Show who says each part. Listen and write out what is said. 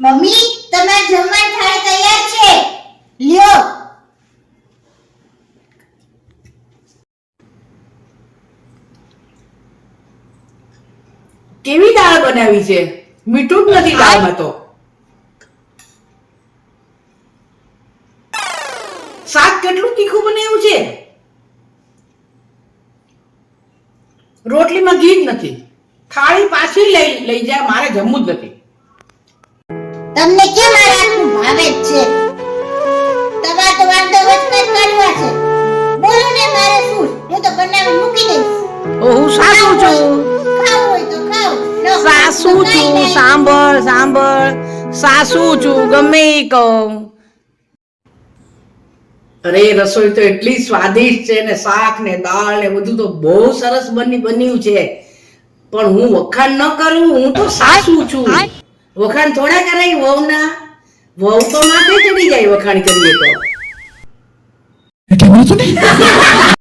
Speaker 1: Mummy તમાર જમવાની થાળી તૈયાર છે લ્યો.
Speaker 2: કેવી દાળ બનાવી છે? મીઠું જ નથી દાળમાં તો. શાક કેટલું તીખું બનાવ્યું છે. રોટલીમાં ઘી જ નથી. થાળી પાછી લઈ જાય, મારે જમવું જ નથી.
Speaker 1: તમને કેમ આ રાતનું ભાવે જ છે? તમારે તો વાંધો વચમાં જ કાઢવા છે. બોલો ને મારે શું? હું તો બનાવી મૂકી દઈશ.
Speaker 3: હું સાસુ છું.
Speaker 1: ખાવું હોય તો ખાવ. ન ખાવું
Speaker 3: સાસુ
Speaker 1: તો કાંઈ
Speaker 3: છું.
Speaker 1: નહીં.
Speaker 3: સાંભળ. સાસુ છું, ગમે ઈ કહું.
Speaker 2: અરે રસોઈ તો એટલી સ્વાદિષ્ટ છે ને, શાક ને દાળ ને બધું તો બહુ સરસ બન્યું છે. પણ હું વખાણ ન કરું, હું તો સાસુ છું. વખાણ થોડા કરાય વહુના? વહુ તો માથે ચડી જાય વખાણ કરીએ તો.